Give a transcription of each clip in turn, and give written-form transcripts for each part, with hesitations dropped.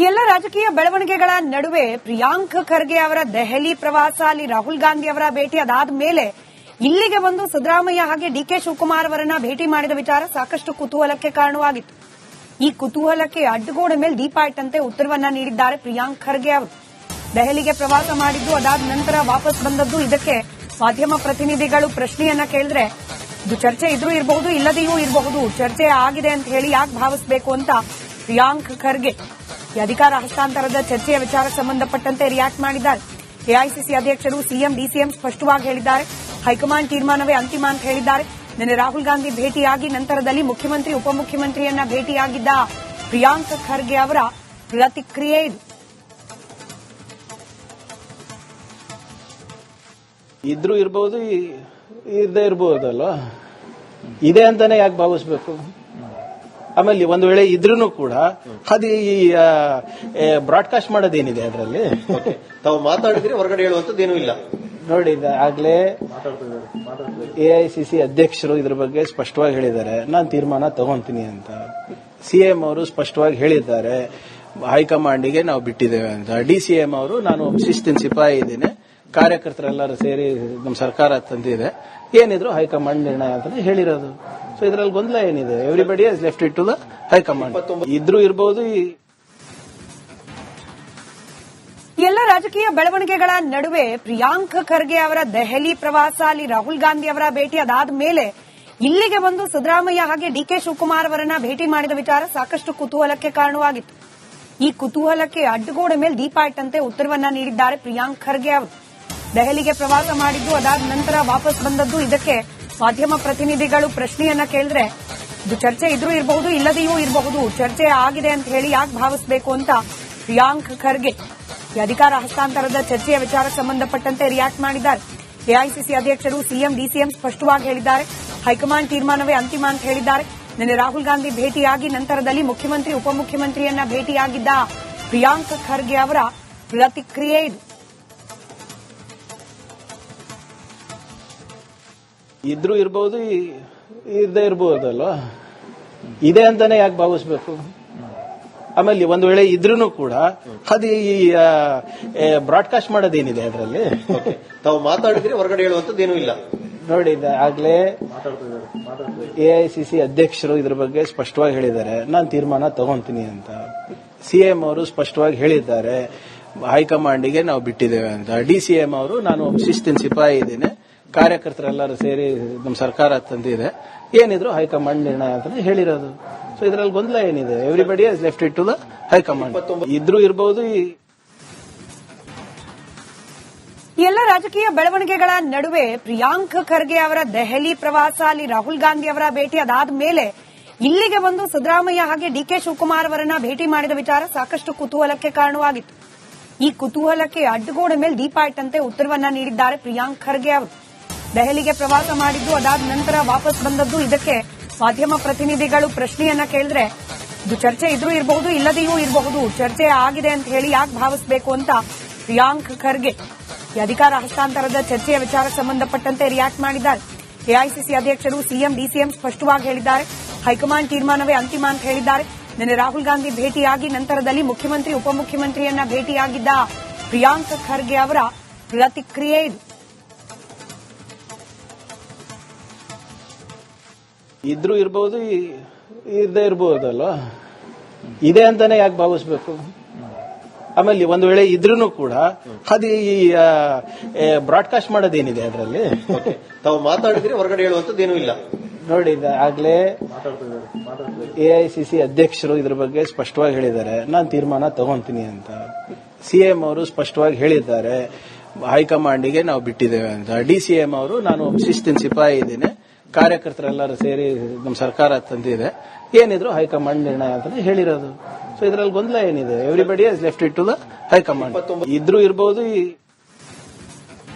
ಎಲ್ಲ ರಾಜಕೀಯ ಬೆಳವಣಿಗೆಗಳ ನಡುವೆ ಪ್ರಿಯಾಂಕ್ ಖರ್ಗೆ ಅವರ ದೆಹಲಿ ಪ್ರವಾಸ, ಅಲ್ಲಿ ರಾಹುಲ್ ಗಾಂಧಿ ಅವರ ಭೇಟಿ, ಅದಾದ ಮೇಲೆ ಇಲ್ಲಿಗೆ ಬಂದು ಸಿದ್ದರಾಮಯ್ಯ ಹಾಗೆ ಡಿಕೆ ಶಿವಕುಮಾರ್ ಅವರನ್ನ ಭೇಟಿ ಮಾಡಿದ ವಿಚಾರ ಸಾಕಷ್ಟು ಕುತೂಹಲಕ್ಕೆ ಕಾರಣವಾಗಿತ್ತು. ಈ ಕುತೂಹಲಕ್ಕೆ ಅಡ್ಡಗೋಡೆ ಮೇಲೆ ದೀಪ ಇಟ್ಟಂತೆ ಉತ್ತರವನ್ನ ನೀಡಿದ್ದಾರೆ ಪ್ರಿಯಾಂಕ್ ಖರ್ಗೆ ಅವರು. ದೆಹಲಿಗೆ ಪ್ರವಾಸ ಮಾಡಿದ್ದು, ಅದಾದ ನಂತರ ವಾಪಸ್ ಬಂದದ್ದು. ಇದಕ್ಕೆ ಮಾಧ್ಯಮ ಪ್ರತಿನಿಧಿಗಳು ಪ್ರಶ್ನೆಯನ್ನ ಕೇಳಿದ್ರೆ, ಇದು ಚರ್ಚೆ ಇದ್ರೂ ಇರಬಹುದು, ಇಲ್ಲದೆಯೂ ಇರಬಹುದು, ಚರ್ಚೆ ಆಗಿದೆ ಅಂತ ಹೇಳಿ ಯಾಕೆ ಭಾವಿಸಬೇಕು ಅಂತ ಪ್ರಿಯಾಂಕ್ ಖರ್ಗೆ ಈ ಅಧಿಕಾರ ಹಸ್ತಾಂತರದ ಚರ್ಚೆಯ ವಿಚಾರ ಸಂಬಂಧಪಟ್ಟಂತೆ ರಿಯಾಕ್ಟ್ ಮಾಡಿದ್ದಾರೆ. ಎಐಸಿಸಿ ಅಧ್ಯಕ್ಷರು ಸಿಎಂ ಡಿಸಿಎಂ ಸ್ಪಷ್ಟವಾಗಿ ಹೇಳಿದ್ದಾರೆ. ಹೈಕಮಾಂಡ್ ತೀರ್ಮಾನವೇ ಅಂತಿಮ ಅಂತ ಹೇಳಿದ್ದಾರೆ. ನಿನ್ನೆ ರಾಹುಲ್ ಗಾಂಧಿ ಭೇಟಿಯಾಗಿ ನಂತರದಲ್ಲಿ ಮುಖ್ಯಮಂತ್ರಿ ಉಪಮುಖ್ಯಮಂತ್ರಿಯನ್ನ ಭೇಟಿಯಾಗಿದ್ದ ಪ್ರಿಯಾಂಕ್ ಖರ್ಗೆ ಅವರ ಪ್ರತಿಕ್ರಿಯೆ ಇದು. ಇದ್ರೂ ಇರಬಹುದು, ಇರದೇ ಇರಬಹುದಲ್ವಾ, ಇದೆ ಅಂತಾನೆ ಯಾಕೆ ಭಾವಿಸ್ಬೇಕು? ಆಮೇಲೆ ಒಂದು ವೇಳೆ ಇದ್ರೂ ಕೂಡ ಅದು ಬ್ರಾಡ್ಕಾಸ್ಟ್ ಮಾಡೋದೇನಿದೆ ಅದರಲ್ಲಿ? ತಾವು ಮಾತಾಡಿದ್ರೆ ಹೊರಗಡೆ ಹೇಳುವಂತದ್ದೇನೂ ಇಲ್ಲ. ನೋಡಿ, ಆಗ್ಲೇ ಎಐಸಿಸಿ ಅಧ್ಯಕ್ಷರು ಇದ್ರ ಬಗ್ಗೆ ಸ್ಪಷ್ಟವಾಗಿ ಹೇಳಿದ್ದಾರೆ, ನಾನು ತೀರ್ಮಾನ ತಗೊಂತೀನಿ ಅಂತ. ಸಿಎಂ ಅವರು ಸ್ಪಷ್ಟವಾಗಿ ಹೇಳಿದ್ದಾರೆ, ಹೈಕಮಾಂಡಿಗೆ ನಾವು ಬಿಟ್ಟಿದ್ದೇವೆ ಅಂತ. ಡಿಸಿಎಂ ಅವರು, ನಾನು ಶಿಸ್ತಿನ ಸಿಪಾಯಿ ಇದ್ದೇನೆ, ಕಾರ್ಯಕರ್ತರೆಲ್ಲರೂ ಸೇರಿ ನಮ್ಮ ಸರ್ಕಾರ ತಂದಿದೆ, ಏನಿದ್ರು ಹೈಕಮಾಂಡ್ ನಿರ್ಣಯ ಅಂತ ಹೇಳಿರೋದು. ಸೊ ಇದರಲ್ಲಿ ಗೊಂದಲ ಏನಿದೆ? Everybody has left it to the high command. ಇದ್ರೂ ಇರಬಹುದು. ಎಲ್ಲ ರಾಜಕೀಯ ಬೆಳವಣಿಗೆಗಳ ನಡುವೆ ಪ್ರಿಯಾಂಕ್ ಖರ್ಗೆ ಅವರ ದೆಹಲಿ ಪ್ರವಾಸ, ಅಲ್ಲಿ ರಾಹುಲ್ ಗಾಂಧಿ ಅವರ ಭೇಟಿ, ಅದಾದ ಮೇಲೆ ಇಲ್ಲಿಗೆ ಬಂದು ಸಿದ್ದರಾಮಯ್ಯ ಹಾಗೆ ಡಿಕೆ ಶಿವಕುಮಾರ್ ಅವರನ್ನ ಭೇಟಿ ಮಾಡಿದ ವಿಚಾರ ಸಾಕಷ್ಟು ಕುತೂಹಲಕ್ಕೆ ಕಾರಣವಾಗಿತ್ತು. ಈ ಕುತೂಹಲಕ್ಕೆ ಅಡ್ಡಗೋಡೆ ಮೇಲೆ ದೀಪ ಇಟ್ಟಂತೆ ಉತ್ತರವನ್ನ ನೀಡಿದ್ದಾರೆ ಪ್ರಿಯಾಂಕ್ ಖರ್ಗೆ ಅವರು. ದೆಹಲಿಗೆ ಪ್ರವಾಸ ಮಾಡಿದ್ದು, ಅದಾದ ನಂತರ ವಾಪಸ್ ಬಂದದ್ದು. ಇದಕ್ಕೆ ಮಾಧ್ಯಮ ಪ್ರತಿನಿಧಿಗಳು ಪ್ರಶ್ನೆಯನ್ನ ಕೇಳಿದ್ರೆ, ಇದು ಚರ್ಚೆ ಇದ್ರೂ ಇರಬಹುದು, ಇಲ್ಲದೆಯೂ ಇರಬಹುದು, ಚರ್ಚೆ ಆಗಿದೆ ಅಂತ ಹೇಳಿ ಯಾಕೆ ಭಾವಿಸಬೇಕು ಅಂತ ಪ್ರಿಯಾಂಕ್ ಖರ್ಗೆ ಈ ಅಧಿಕಾರ ಹಸ್ತಾಂತರದ ಚರ್ಚೆಯ ವಿಚಾರ ಸಂಬಂಧಪಟ್ಟಂತೆ ರಿಯಾಕ್ಟ್ ಮಾಡಿದ್ದಾರೆ. ಎಐಸಿಸಿ ಅಧ್ಯಕ್ಷರು ಸಿಎಂ ಡಿಸಿಎಂ ಸ್ಪಷ್ಟವಾಗಿ ಹೇಳಿದ್ದಾರೆ. ಹೈಕಮಾಂಡ್ ತೀರ್ಮಾನವೇ ಅಂತಿಮ ಅಂತ ಹೇಳಿದ್ದಾರೆ. ನಿನ್ನೆ ರಾಹುಲ್ ಗಾಂಧಿ ಭೇಟಿಯಾಗಿ ನಂತರದಲ್ಲಿ ಮುಖ್ಯಮಂತ್ರಿ ಉಪಮುಖ್ಯಮಂತ್ರಿಯನ್ನ ಭೇಟಿಯಾಗಿದ್ದ ಪ್ರಿಯಾಂಕ್ ಖರ್ಗೆ ಅವರ ಪ್ರತಿಕ್ರಿಯೆ ಇದು. ಇದ್ರೂ ಇರಬಹುದು, ಇರದೇ ಇರಬಹುದಲ್ವಾ, ಇದೆ ಅಂತಾನೆ ಯಾಕೆ ಭಾವಿಸ್ಬೇಕು? ಆಮೇಲೆ ಒಂದು ವೇಳೆ ಇದ್ರೂ ಕೂಡ ಅದು ಬ್ರಾಡ್ಕಾಸ್ಟ್ ಮಾಡೋದೇನಿದೆ ಅದರಲ್ಲಿ? ತಾವು ಮಾತಾಡಿದ್ರೆ ಹೊರಗಡೆ ಹೇಳುವಂತದ್ದೇನೂ ಇಲ್ಲ. ನೋಡಿ, ಆಗ್ಲೇ ಎಐಸಿಸಿ ಅಧ್ಯಕ್ಷರು ಇದ್ರ ಬಗ್ಗೆ ಸ್ಪಷ್ಟವಾಗಿ ಹೇಳಿದ್ದಾರೆ, ನಾನು ತೀರ್ಮಾನ ತಗೊಂತೀನಿ ಅಂತ. ಸಿಎಂ ಅವರು ಸ್ಪಷ್ಟವಾಗಿ ಹೇಳಿದ್ದಾರೆ, ಹೈಕಮಾಂಡಿಗೆ ನಾವು ಬಿಟ್ಟಿದ್ದೇವೆ ಅಂತ. ಡಿಸಿಎಂ ಅವರು, ನಾನು ಶಿಸ್ತಿನ ಸಿಪಾಯಿ ಇದ್ದೇನೆ, ಕಾರ್ಯಕರ್ತರೆಲ್ಲರೂ ಸೇರಿ ನಮ್ಮ ಸರ್ಕಾರ ತಂದಿದೆ, ಏನಿದ್ರು ಹೈಕಮಾಂಡ್ ನಿರ್ಣಯ ಅಂತ ಹೇಳಿರೋದು. ಸೊ ಇದರಲ್ಲಿ ಗೊಂದಲ ಏನಿದೆ? Everybody has left it to the high command. ಇದ್ರೂ ಇರಬಹುದು. ಎಲ್ಲ ರಾಜಕೀಯ ಬೆಳವಣಿಗೆಗಳ ನಡುವೆ ಪ್ರಿಯಾಂಕ್ ಖರ್ಗೆ ಅವರ ದೆಹಲಿ ಪ್ರವಾಸ, ಅಲ್ಲಿ ರಾಹುಲ್ ಗಾಂಧಿ ಅವರ ಭೇಟಿ, ಅದಾದ ಮೇಲೆ ಇಲ್ಲಿಗೆ ಬಂದು ಸಿದ್ದರಾಮಯ್ಯ ಹಾಗೆ ಡಿಕೆ ಶಿವಕುಮಾರ್ ಅವರನ್ನ ಭೇಟಿ ಮಾಡಿದ ವಿಚಾರ ಸಾಕಷ್ಟು ಕುತೂಹಲಕ್ಕೆ ಕಾರಣವಾಗಿತ್ತು. ಈ ಕುತೂಹಲಕ್ಕೆ ಅಡ್ಡಗೋಡೆ ಮೇಲೆ ದೀಪ ಇಟ್ಟಂತೆ ಉತ್ತರವನ್ನ ನೀಡಿದ್ದಾರೆ ಪ್ರಿಯಾಂಕ್ ಖರ್ಗೆ ಅವರು. ದೆಹಲಿಗೆ ಪ್ರವಾಸ ಮಾಡಿದ್ದು, ಅದಾದ ನಂತರ ವಾಪಸ್ ಬಂದದ್ದು. ಇದಕ್ಕೆ ಮಾಧ್ಯಮ ಪ್ರತಿನಿಧಿಗಳು ಪ್ರಶ್ನೆಯನ್ನ ಕೇಳಿದ್ರೆ, ಇದು ಚರ್ಚೆ ಇದ್ರೂ ಇರಬಹುದು, ಇಲ್ಲದೆಯೂ ಇರಬಹುದು, ಚರ್ಚೆ ಆಗಿದೆ ಅಂತ ಹೇಳಿ ಯಾಕೆ ಭಾವಿಸಬೇಕು ಅಂತ ಪ್ರಿಯಾಂಕ್ ಖರ್ಗೆ ಈ ಅಧಿಕಾರ ಹಸ್ತಾಂತರದ ಚರ್ಚೆಯ ವಿಚಾರ ಸಂಬಂಧಪಟ್ಟಂತೆ ರಿಯಾಕ್ಟ್ ಮಾಡಿದ್ದಾರೆ. ಎಐಸಿಸಿ ಅಧ್ಯಕ್ಷರು ಸಿಎಂ ಡಿಸಿಎಂ ಸ್ಪಷ್ಟವಾಗಿ ಹೇಳಿದ್ದಾರೆ. ಹೈಕಮಾಂಡ್ ತೀರ್ಮಾನವೇ ಅಂತಿಮ ಅಂತ ಹೇಳಿದ್ದಾರೆ. ನಿನ್ನೆ ರಾಹುಲ್ ಗಾಂಧಿ ಭೇಟಿಯಾಗಿ ನಂತರದಲ್ಲಿ ಮುಖ್ಯಮಂತ್ರಿ ಉಪಮುಖ್ಯಮಂತ್ರಿಯನ್ನ ಭೇಟಿಯಾಗಿದ್ದ ಪ್ರಿಯಾಂಕ್ ಖರ್ಗೆ ಅವರ ಪ್ರತಿಕ್ರಿಯೆ ಇದು. ಇದ್ರೂ ಇರಬಹುದು, ಇರದೇ ಇರಬಹುದಲ್ವಾ, ಇದೆ ಅಂತಾನೆ ಯಾಕೆ ಭಾವಿಸ್ಬೇಕು? ಆಮೇಲೆ ಒಂದು ವೇಳೆ ಇದ್ರೂ ಕೂಡ ಅದು ಬ್ರಾಡ್ಕಾಸ್ಟ್ ಮಾಡೋದೇನಿದೆ ಅದರಲ್ಲಿ? ತಾವು ಮಾತಾಡಿದ್ರೆ ಹೊರಗಡೆ ಹೇಳುವಂತದ್ದೇನೂ ಇಲ್ಲ. ನೋಡಿ, ಆಗ್ಲೇ ಎಐಸಿಸಿ ಅಧ್ಯಕ್ಷರು ಇದ್ರ ಬಗ್ಗೆ ಸ್ಪಷ್ಟವಾಗಿ ಹೇಳಿದ್ದಾರೆ, ನಾನು ತೀರ್ಮಾನ ತಗೊಂತೀನಿ ಅಂತ. ಸಿಎಂ ಅವರು ಸ್ಪಷ್ಟವಾಗಿ ಹೇಳಿದ್ದಾರೆ, ಹೈಕಮಾಂಡಿಗೆ ನಾವು ಬಿಟ್ಟಿದ್ದೇವೆ ಅಂತ. ಡಿಸಿಎಂ ಅವರು, ನಾನು ಶಿಸ್ತಿನ ಸಿಪಾಯಿ ಇದ್ದೇನೆ, ಕಾರ್ಯಕರ್ತರೆಲ್ಲರೂ ಸೇರಿ ನಮ್ಮ ಸರ್ಕಾರ ತಂದಿದೆ, ಏನಿದ್ರು ಹೈಕಮಾಂಡ್ ನಿರ್ಣಯ ಅಂತ ಹೇಳಿರೋದು. ಸೊ ಇದರಲ್ಲಿ ಗೊಂದಲ ಏನಿದೆ? Everybody has left it to the high command. ಇದ್ರೂ ಇರಬಹುದು.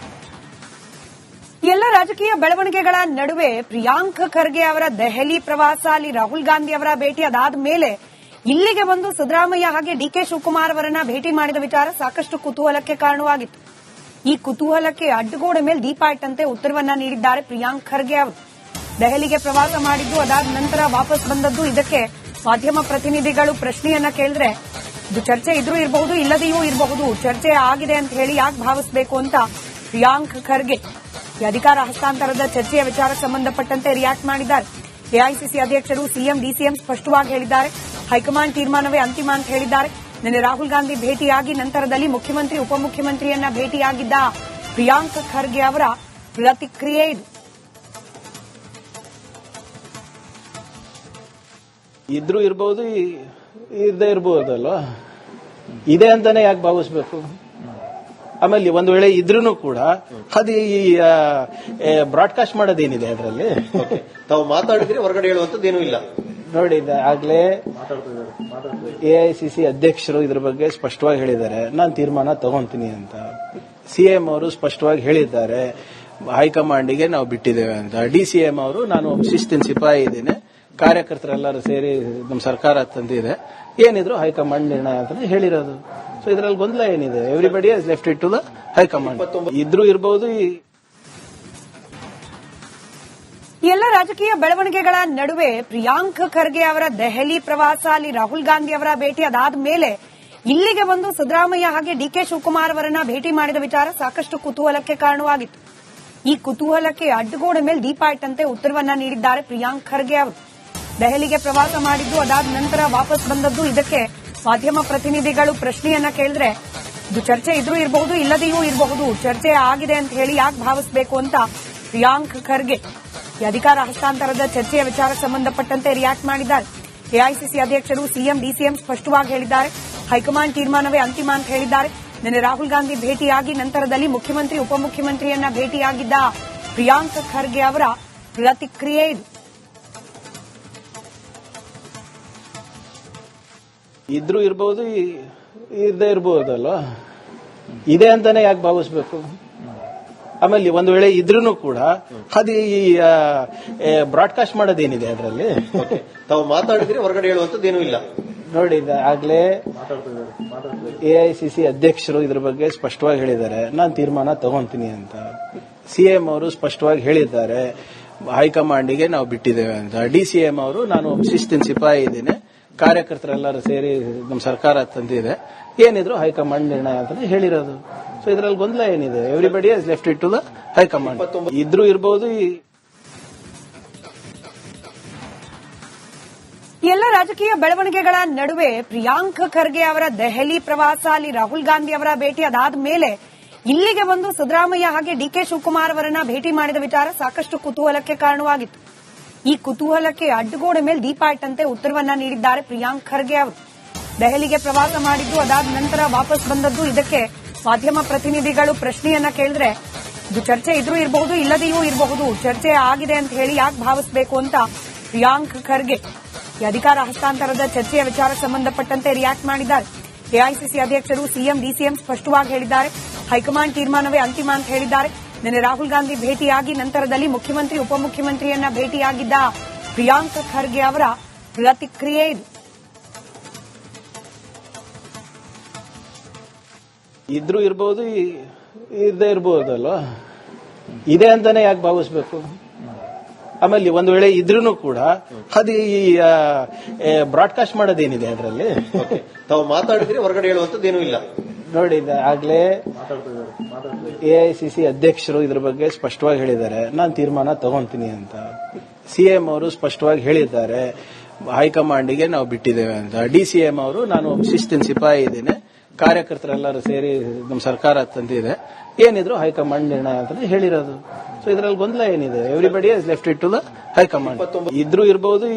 ಎಲ್ಲ ರಾಜಕೀಯ ಬೆಳವಣಿಗೆಗಳ ನಡುವೆ ಪ್ರಿಯಾಂಕ್ ಖರ್ಗೆ ಅವರ ದೆಹಲಿ ಪ್ರವಾಸ, ಅಲ್ಲಿ ರಾಹುಲ್ ಗಾಂಧಿ ಅವರ ಭೇಟಿ, ಅದಾದ ಮೇಲೆ ಇಲ್ಲಿಗೆ ಬಂದು ಸಿದ್ದರಾಮಯ್ಯ ಹಾಗೆ ಡಿಕೆ ಶಿವಕುಮಾರ್ ಅವರನ್ನ ಭೇಟಿ ಮಾಡಿದ ವಿಚಾರ ಸಾಕಷ್ಟು ಕುತೂಹಲಕ್ಕೆ ಕಾರಣವಾಗಿತ್ತು. ಈ ಕುತೂಹಲಕ್ಕೆ ಅಡ್ಡಗೋಡೆ ಮೇಲೆ ದೀಪ ಇಟ್ಟಂತೆ ಉತ್ತರವನ್ನ ನೀಡಿದ್ದಾರೆ ಪ್ರಿಯಾಂಕ್ ಖರ್ಗೆ ಅವರು. ದೆಹಲಿಗೆ ಪ್ರವಾಸ ಮಾಡಿದ್ದು, ಅದಾದ ನಂತರ ವಾಪಸ್ ಬಂದದ್ದು. ಇದಕ್ಕೆ ಮಾಧ್ಯಮ ಪ್ರತಿನಿಧಿಗಳು ಪ್ರಶ್ನೆಯನ್ನ ಕೇಳಿದ್ರೆ, ಇದು ಚರ್ಚೆ ಇದ್ರೂ ಇರಬಹುದು, ಇಲ್ಲದೆಯೂ ಇರಬಹುದು. ಚರ್ಚೆ ಆಗಿದೆ ಅಂತ ಹೇಳಿ ಯಾಕೆ ಭಾವಿಸಬೇಕು ಅಂತ ಪ್ರಿಯಾಂಕ್ ಖರ್ಗೆ ಈ ಅಧಿಕಾರ ಹಸ್ತಾಂತರದ ಚರ್ಚೆಯ ವಿಚಾರ ಸಂಬಂಧಪಟ್ಟಂತೆ ರಿಯಾಕ್ಟ್ ಮಾಡಿದ್ದಾರೆ. ಎಐಸಿಸಿ ಅಧ್ಯಕ್ಷರು ಸಿಎಂ ಡಿಸಿಎಂ ಸ್ಪಷ್ಟವಾಗಿ ಹೇಳಿದ್ದಾರೆ. ಹೈಕಮಾಂಡ್ ತೀರ್ಮಾನವೇ ಅಂತಿಮ ಅಂತ ಹೇಳಿದ್ದಾರೆ. ನಿನ್ನೆ ರಾಹುಲ್ ಗಾಂಧಿ ಭೇಟಿಯಾಗಿ ನಂತರದಲ್ಲಿ ಮುಖ್ಯಮಂತ್ರಿ ಉಪಮುಖ್ಯಮಂತ್ರಿಯನ್ನ ಭೇಟಿಯಾಗಿದ್ದ ಪ್ರಿಯಾಂಕ್ ಖರ್ಗೆ ಅವರ ಪ್ರತಿಕ್ರಿಯೆ ಇದು. ಇದ್ರೂ ಇರ್ಬೋದು, ಇರದೇ ಇರ್ಬೋದಲ್ವಾ, ಇದೆ ಅಂತಾನೆ ಯಾಕೆ ಭಾವಿಸ್ಬೇಕು. ಆಮೇಲೆ ಒಂದು ವೇಳೆ ಇದ್ರೂ ಕೂಡ ಅದು ಬ್ರಾಡ್ಕಾಸ್ಟ್ ಮಾಡೋದೇನಿದೆ ಅದರಲ್ಲಿ. ತಾವು ಮಾತಾಡಿದ್ರೆ ಹೊರಗಡೆ ಹೇಳುವಂತದ್ದೇನೂ ಇಲ್ಲ. ನೋಡಿ, ಆಗ್ಲೇ ಎಐಸಿಸಿ ಅಧ್ಯಕ್ಷರು ಇದ್ರ ಬಗ್ಗೆ ಸ್ಪಷ್ಟವಾಗಿ ಹೇಳಿದ್ದಾರೆ, ನಾನು ತೀರ್ಮಾನ ತಗೊಂತೀನಿ ಅಂತ. ಸಿಎಂ ಅವರು ಸ್ಪಷ್ಟವಾಗಿ ಹೇಳಿದ್ದಾರೆ, ಹೈಕಮಾಂಡಿಗೆ ನಾವು ಬಿಟ್ಟಿದ್ದೇವೆ ಅಂತ. ಡಿಸಿಎಂ ಅವರು ನಾನು ಶಿಸ್ತಿನ ಸಿಪಾಯಿ ಇದ್ದೀನಿ, ಕಾರ್ಯಕರ್ತರೆಲ್ಲರೂ ಸೇರಿ ನಮ್ಮ ಸರ್ಕಾರ ತಂದಿದೆ, ಏನಿದ್ರು ಹೈಕಮಾಂಡ್ ನಿರ್ಣಯ ಅಂತ ಹೇಳಿರೋದು. ಸೊ ಇದರಲ್ಲಿ ಗೊಂದಲ ಏನಿದೆ? Everybody has left it to the high command. ಇದ್ರೂ ಇರಬಹುದು. ಎಲ್ಲ ರಾಜಕೀಯ ಬೆಳವಣಿಗೆಗಳ ನಡುವೆ ಪ್ರಿಯಾಂಕ್ ಖರ್ಗೆ ಅವರ ದೆಹಲಿ ಪ್ರವಾಸ, ಅಲ್ಲಿ ರಾಹುಲ್ ಗಾಂಧಿ ಅವರ ಭೇಟಿ, ಅದಾದ ಮೇಲೆ ಇಲ್ಲಿಗೆ ಬಂದು ಸಿದ್ದರಾಮಯ್ಯ ಹಾಗೆ ಡಿಕೆ ಶಿವಕುಮಾರ್ ಅವರನ್ನ ಭೇಟಿ ಮಾಡಿದ ವಿಚಾರ ಸಾಕಷ್ಟು ಕುತೂಹಲಕ್ಕೆ ಕಾರಣವಾಗಿತ್ತು. ಈ ಕುತೂಹಲಕ್ಕೆ ಅಡ್ಡಗೋಡೆ ಮೇಲೆ ದೀಪ ಇಟ್ಟಂತೆ ಉತ್ತರವನ್ನ ನೀಡಿದ್ದಾರೆ ಪ್ರಿಯಾಂಕ್ ಖರ್ಗೆ ಅವರು. ದೆಹಲಿಗೆ ಪ್ರವಾಸ ಮಾಡಿದ್ದು, ಅದಾದ ನಂತರ ವಾಪಸ್ ಬಂದದ್ದು. ಇದಕ್ಕೆ ಮಾಧ್ಯಮ ಪ್ರತಿನಿಧಿಗಳು ಪ್ರಶ್ನೆಯನ್ನ ಕೇಳಿದ್ರೆ, ಇದು ಚರ್ಚೆ ಇದ್ರೂ ಇರಬಹುದು, ಇಲ್ಲದೆಯೂ ಇರಬಹುದು. ಚರ್ಚೆ ಆಗಿದೆ ಅಂತ ಹೇಳಿ ಯಾಕೆ ಭಾವಿಸಬೇಕು ಅಂತ ಪ್ರಿಯಾಂಕ್ ಖರ್ಗೆ ಈ ಅಧಿಕಾರ ಹಸ್ತಾಂತರದ ಚರ್ಚೆಯ ವಿಚಾರ ಸಂಬಂಧಪಟ್ಟಂತೆ ರಿಯಾಕ್ಟ್ ಮಾಡಿದ್ದಾರೆ. ಎಐಸಿಸಿ ಅಧ್ಯಕ್ಷರು ಸಿಎಂ ಡಿಸಿಎಂ ಸ್ಪಷ್ಟವಾಗಿ ಹೇಳಿದ್ದಾರೆ. ಹೈಕಮಾಂಡ್ ತೀರ್ಮಾನವೇ ಅಂತಿಮ ಅಂತ ಹೇಳಿದ್ದಾರೆ. ನಿನ್ನೆ ರಾಹುಲ್ ಗಾಂಧಿ ಭೇಟಿಯಾಗಿ ನಂತರದಲ್ಲಿ ಮುಖ್ಯಮಂತ್ರಿ ಉಪಮುಖ್ಯಮಂತ್ರಿಯನ್ನ ಭೇಟಿಯಾಗಿದ್ದ ಪ್ರಿಯಾಂಕ್ ಖರ್ಗೆ ಅವರ ಪ್ರತಿಕ್ರಿಯೆ ಇದು. ಇದ್ರೂ ಇರಬಹುದು, ಇರದೇ ಇರ್ಬೋದಲ್ವಾ, ಇದೆ ಅಂತಾನೆ ಯಾಕೆ ಭಾವಿಸ್ಬೇಕು. ಆಮೇಲೆ ಒಂದು ವೇಳೆ ಇದ್ರೂ ಕೂಡ ಅದು ಬ್ರಾಡ್ಕಾಸ್ಟ್ ಮಾಡೋದೇನಿದೆ ಅದರಲ್ಲಿ. ತಾವು ಮಾತಾಡಿದ್ರೆ ಹೊರಗಡೆ ಹೇಳುವಂತದ್ದೇನೂ ಇಲ್ಲ. ನೋಡಿ, ಆಗ್ಲೇ ಎಐಸಿಸಿ ಅಧ್ಯಕ್ಷರು ಇದ್ರ ಬಗ್ಗೆ ಸ್ಪಷ್ಟವಾಗಿ ಹೇಳಿದ್ದಾರೆ, ನಾನು ತೀರ್ಮಾನ ತಗೊಂತೀನಿ ಅಂತ. ಸಿಎಂ ಅವರು ಸ್ಪಷ್ಟವಾಗಿ ಹೇಳಿದ್ದಾರೆ, ಹೈಕಮಾಂಡಿಗೆ ನಾವು ಬಿಟ್ಟಿದ್ದೇವೆ ಅಂತ. ಡಿಸಿಎಂ ಅವರು ನಾನು ಶಿಸ್ತಿನ ಸಿಪಾಯಿ ಇದ್ದೀನಿ, ಕಾರ್ಯಕರ್ತರೆಲ್ಲರೂ ಸೇರಿ ನಮ್ಮ ಸರ್ಕಾರ ತಂದಿದೆ, ಏನಿದ್ರು ಹೈಕಮಾಂಡ್ ನಿರ್ಣಯ ಅಂತ ಹೇಳಿರೋದು. ಸೊ ಇದರಲ್ಲಿ ಗೊಂದಲ ಏನಿದೆ? Everybody has left it to the high command. ಇದ್ರೂ ಇರಬಹುದು. ಎಲ್ಲ ರಾಜಕೀಯ ಬೆಳವಣಿಗೆಗಳ ನಡುವೆ ಪ್ರಿಯಾಂಕ್ ಖರ್ಗೆ ಅವರ ದೆಹಲಿ ಪ್ರವಾಸ, ಅಲ್ಲಿ ರಾಹುಲ್ ಗಾಂಧಿ ಅವರ ಭೇಟಿ, ಅದಾದ ಮೇಲೆ ಇಲ್ಲಿಗೆ ಬಂದು ಸಿದ್ದರಾಮಯ್ಯ ಹಾಗೆ ಡಿಕೆ ಶಿವಕುಮಾರ್ ಅವರನ್ನ ಭೇಟಿ ಮಾಡಿದ ವಿಚಾರ ಸಾಕಷ್ಟು ಕುತೂಹಲಕ್ಕೆ ಕಾರಣವಾಗಿತ್ತು. ಈ ಕುತೂಹಲಕ್ಕೆ ಅಡ್ಡಗೋಡೆ ಮೇಲೆ ದೀಪ ಇಟ್ಟಂತೆ ಉತ್ತರವನ್ನ ನೀಡಿದ್ದಾರೆ ಪ್ರಿಯಾಂಕ್ ಖರ್ಗೆ ಅವರು. ದೆಹಲಿಗೆ ಪ್ರವಾಸ ಮಾಡಿದ್ದು, ಅದಾದ ನಂತರ ವಾಪಸ್ ಬಂದದ್ದು. ಇದಕ್ಕೆ ಮಾಧ್ಯಮ ಪ್ರತಿನಿಧಿಗಳು ಪ್ರಶ್ನೆಯನ್ನ ಕೇಳಿದ್ರೆ, ಇದು ಚರ್ಚೆ ಇದ್ರೂ ಇರಬಹುದು, ಇಲ್ಲದೆಯೂ ಇರಬಹುದು. ಚರ್ಚೆ ಆಗಿದೆ ಅಂತ ಹೇಳಿ ಯಾಕೆ ಭಾವಿಸಬೇಕು ಅಂತ ಪ್ರಿಯಾಂಕ್ ಖರ್ಗೆ ಈ ಅಧಿಕಾರ ಹಸ್ತಾಂತರದ ಚರ್ಚೆಯ ವಿಚಾರ ಸಂಬಂಧಪಟ್ಟಂತೆ ರಿಯಾಕ್ಟ್ ಮಾಡಿದ್ದಾರೆ. ಎಐಸಿಸಿ ಅಧ್ಯಕ್ಷರು ಸಿಎಂ ಡಿಸಿಎಂ ಸ್ಪಷ್ಟವಾಗಿ ಹೇಳಿದ್ದಾರೆ. ಹೈಕಮಾಂಡ್ ತೀರ್ಮಾನವೇ ಅಂತಿಮ ಅಂತ ಹೇಳಿದ್ದಾರೆ. ನಿನ್ನೆ ರಾಹುಲ್ ಗಾಂಧಿ ಭೇಟಿಯಾಗಿ ನಂತರದಲ್ಲಿ ಮುಖ್ಯಮಂತ್ರಿ ಉಪಮುಖ್ಯಮಂತ್ರಿಯನ್ನ ಭೇಟಿಯಾಗಿದ್ದ ಪ್ರಿಯಾಂಕ್ ಖರ್ಗೆ ಅವರ ಪ್ರತಿಕ್ರಿಯೆ ಇದು. ಇದ್ರೂ ಇರಬಹುದು, ಇರದೇ ಇರ್ಬೋದಲ್ವಾ, ಇದೆ ಅಂತಾನೆ ಯಾಕೆ ಭಾವಿಸ್ಬೇಕು. ಆಮೇಲೆ ಒಂದು ವೇಳೆ ಇದ್ರೂ ಕೂಡ ಅದು ಬ್ರಾಡ್ಕಾಸ್ಟ್ ಮಾಡೋದೇನಿದೆ ಅದರಲ್ಲಿ. ತಾವು ಮಾತಾಡಿದ್ರೆ ಹೊರಗಡೆ ಹೇಳುವಂತದ್ದೇನೂ ಇಲ್ಲ. ನೋಡಿ, ಆಗ್ಲೇ ಎಐಸಿಸಿ ಅಧ್ಯಕ್ಷರು ಇದ್ರ ಬಗ್ಗೆ ಸ್ಪಷ್ಟವಾಗಿ ಹೇಳಿದ್ದಾರೆ, ನಾನು ತೀರ್ಮಾನ ತಗೊಂತೀನಿ ಅಂತ. ಸಿಎಂ ಅವರು ಸ್ಪಷ್ಟವಾಗಿ ಹೇಳಿದ್ದಾರೆ, ಹೈಕಮಾಂಡಿಗೆ ನಾವು ಬಿಟ್ಟಿದ್ದೇವೆ ಅಂತ. ಡಿಸಿಎಂ ಅವರು ನಾನು ಶಿಸ್ತಿನ ಸಿಪಾಯಿ ಇದ್ದೀನಿ, ಕಾರ್ಯಕರ್ತರೆಲ್ಲರೂ ಸೇರಿ ನಮ್ಮ ಸರ್ಕಾರ ತಂದಿದೆ, ಏನಿದ್ರು ಹೈಕಮಾಂಡ್ ನಿರ್ಣಯ ಅಂತ ಹೇಳಿರೋದು. ಸೊ ಇದರಲ್ಲಿ ಗೊಂದಲ ಏನಿದೆ? Everybody has left it to the high command. ಇದ್ರೂ ಇರಬಹುದು.